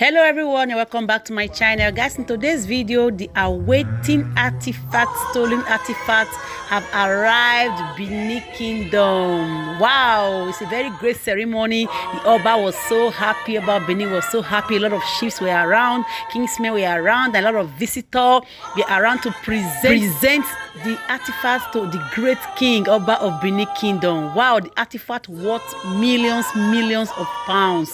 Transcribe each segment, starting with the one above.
Hello everyone and welcome back to my channel, guys. In today's video, the awaiting artifacts, stolen artifacts have arrived Benin Kingdom. Wow, it's a very great ceremony. The Oba was so happy about Benin, was so happy. A lot of chiefs were around, kingsmen were around, a lot of visitors were around to present the artifacts to the great king Oba of Benin Kingdom. Wow, the artifact worth millions of pounds.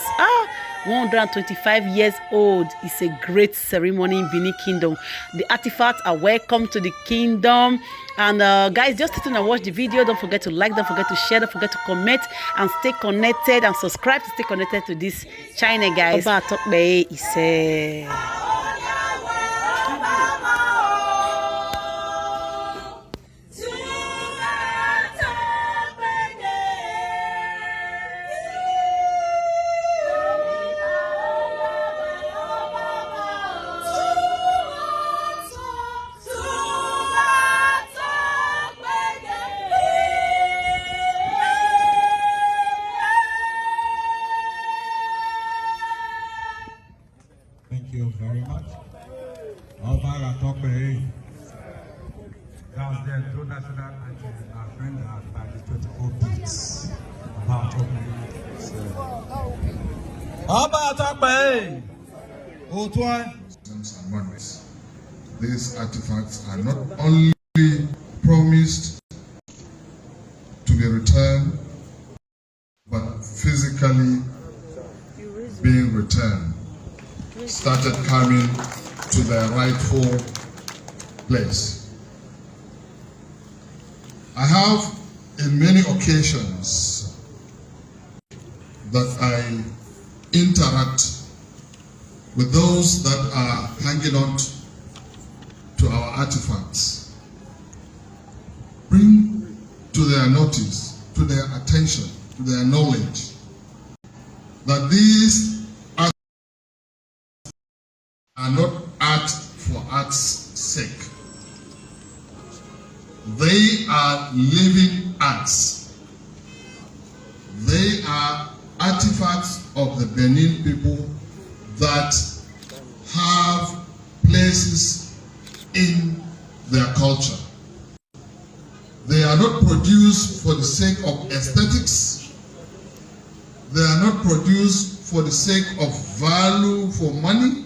125 years old. It's a great ceremony in Benin Kingdom. The artifacts are welcome to the kingdom. And guys, just sit and watch the video. Don't forget to like, don't forget to share, don't forget to comment, and stay connected and subscribe to stay connected to this channel, guys. Oba Ewuare is Thank you very much. Oba Ewuare That's the true national anthem. Our friend by the 24 beats. Oba Ewuare Ogidigan. And monies. These artifacts are not only promised to be returned, but physically being returned, started coming to their rightful place. I have in many occasions that I interact with those that are hanging on to our artifacts, bring to their notice, to their attention, to their knowledge, that these are not art for art's sake. They are living arts. They are artifacts of the Benin people that have places in their culture. They are not produced for the sake of aesthetics. They are not produced for the sake of value for money,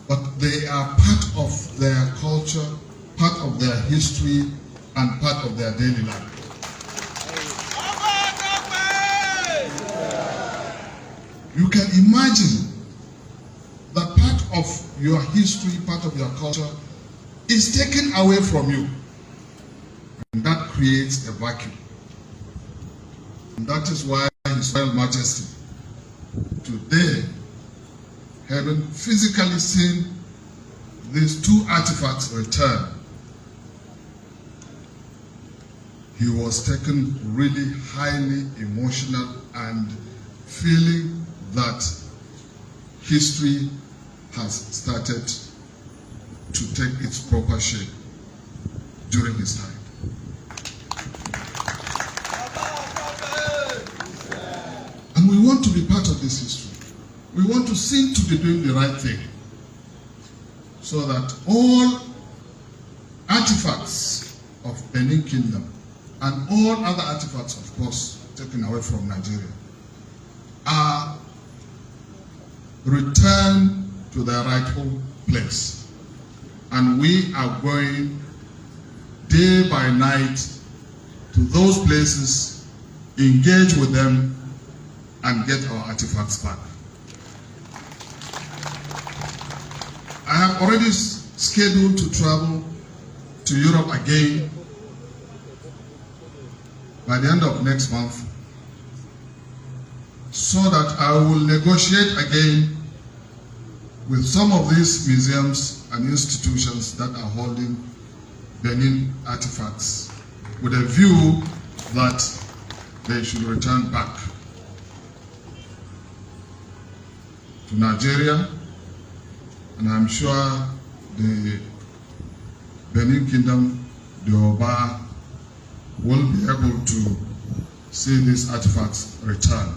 but they are part of their culture, part of their history, and part of their daily life. You can imagine that part of your history, part of your culture is taken away from you. And that creates a vacuum. And that is why His Royal Majesty today, having physically seen these two artifacts return, he was taken really highly emotional and feeling that history has started to take its proper shape during his time. And we want to be part of this history. We want to seem to be doing the right thing, so that all artifacts of Benin Kingdom and all other artifacts, of course, taken away from Nigeria, are returned to their rightful place. And we are going day by night to those places, engage with them, and get our artifacts back. I have already scheduled to travel to Europe again by the end of next month, so that I will negotiate again with some of these museums and institutions that are holding Benin artifacts, with a view that they should return back to Nigeria. And I'm sure the Benin Kingdom, the Oba, will be able to see these artifacts return.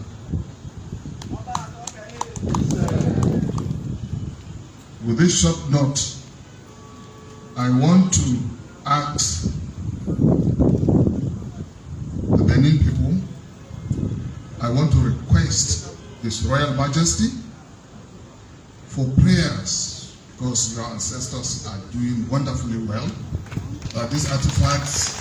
with this short note, I want to ask the Benin people, I want to request His Royal Majesty for prayers, because your ancestors are doing wonderfully well. That these artifacts,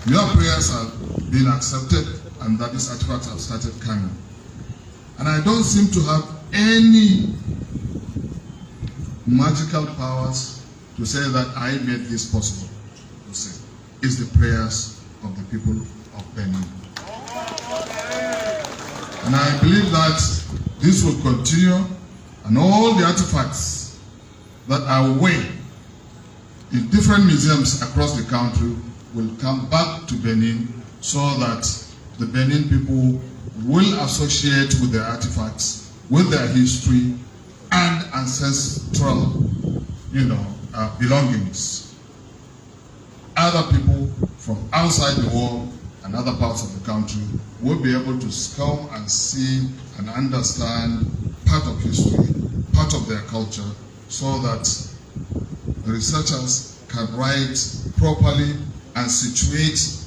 your prayers are being accepted, and that these artifacts have started coming. And I don't seem to have any magical powers to say that I made this possible. To say, it's the prayers of the people of Benin. And I believe that this will continue, and all the artifacts that are away in different museums across the country will come back to Benin, so that the Benin people will associate with their artifacts, with their history and ancestral, belongings. Other people from outside the world and other parts of the country will be able to come and see and understand part of history, part of their culture, so that the researchers can write properly and situate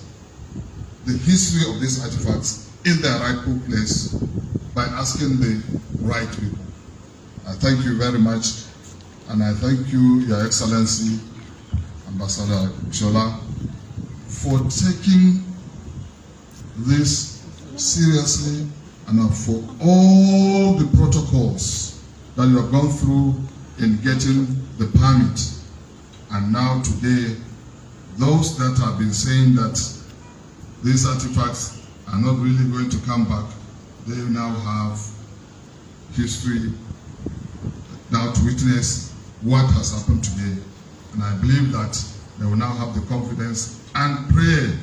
the history of these artifacts in their rightful place by asking the right people. I thank you very much, and I thank you, Your Excellency, Ambassador Shola, for taking this seriously, and for all the protocols that you have gone through in getting the permit. And now today, those that have been saying that these artifacts are not really going to come back, they now have history now to witness what has happened today. And I believe that they will now have the confidence and pray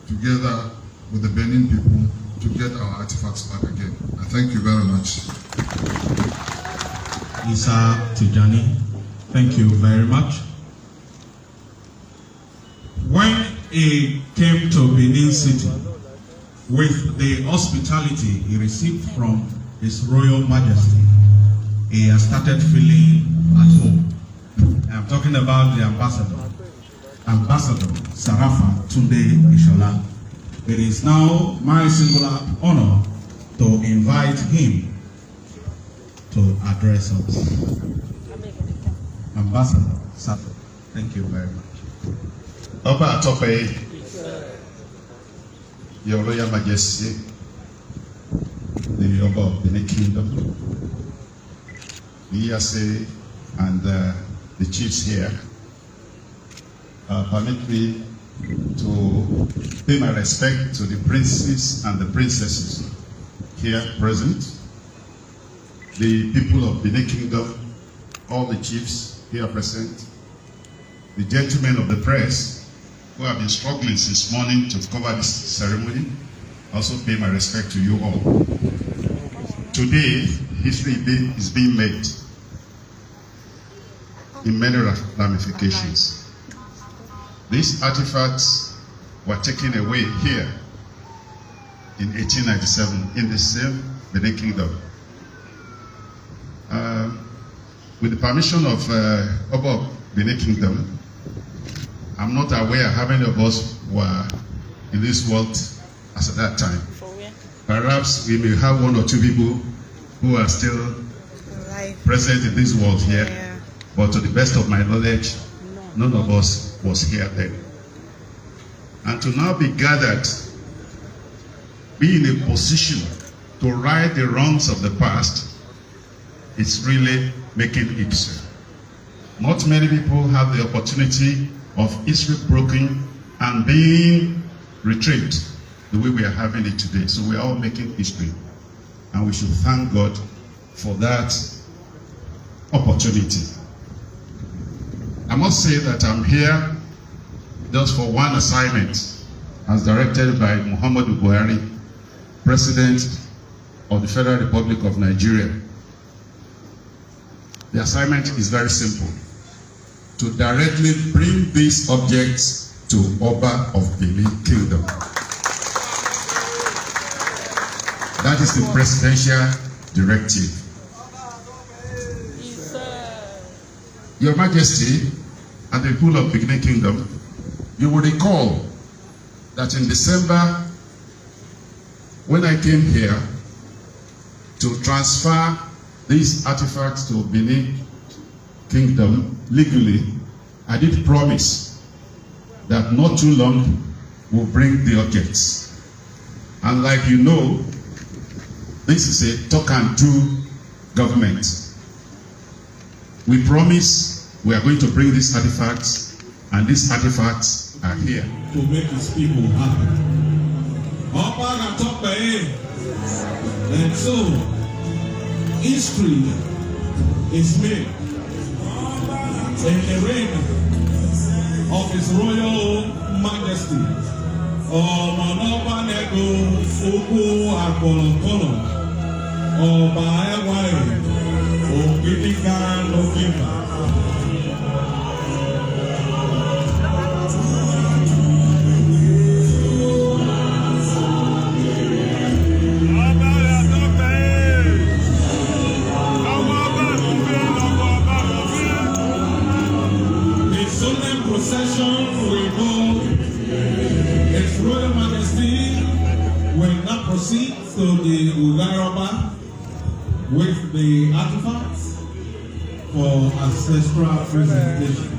together with the Benin people to get our artifacts back again. I thank you very much. Isa Tijani, thank you very much. When he came to Benin City with the hospitality he received from His Royal Majesty, he has started feeling at home. I'm talking about the Ambassador Sarafa Tunde Ishola. It is now my singular honor to invite him to address us. Ambassador Sarafa, thank you very much. Oba Atope, Your Royal Majesty, the Oba of Benin Kingdom, the ESA, and the chiefs here, permit me to pay my respect to the princes and the princesses here present, the people of Benin Kingdom, all the chiefs here present, the gentlemen of the press who have been struggling since morning to cover this ceremony. Also pay my respect to you all. Today, history is being made in many ramifications. These artifacts were taken away here in 1897 in the same Benin Kingdom. With the permission of Oba of Benin Kingdom, I'm not aware how many of us were in this world as at that time. Perhaps we may have one or two people who are still present in this world here, but to the best of my knowledge, none of us was here then. And to now be gathered, be in a position to right the wrongs of the past, it's really making history. Not many people have the opportunity of history broken and being retrieved the way we are having it today. So we are all making history, and we should thank God for that opportunity. I must say that I'm here just for one assignment, as directed by Muhammadu Buhari, President of the Federal Republic of Nigeria. The assignment is very simple: to directly bring these objects to Oba of Benin Kingdom. That is the presidential directive. Your Majesty and the people of Benin Kingdom, you will recall that in December, when I came here to transfer these artifacts to Benin Kingdom legally, I did promise that not too long we'll bring the objects. And like you know, this is a talk and do government. We promise we are going to bring these artifacts, and these artifacts are here. To make his people happy. And so, history is made in the reign of His Royal Majesty, Oba Ewuare Ogidigan. Procession will go. His Royal Majesty will now proceed to the Oba with the artifacts for ancestral presentation.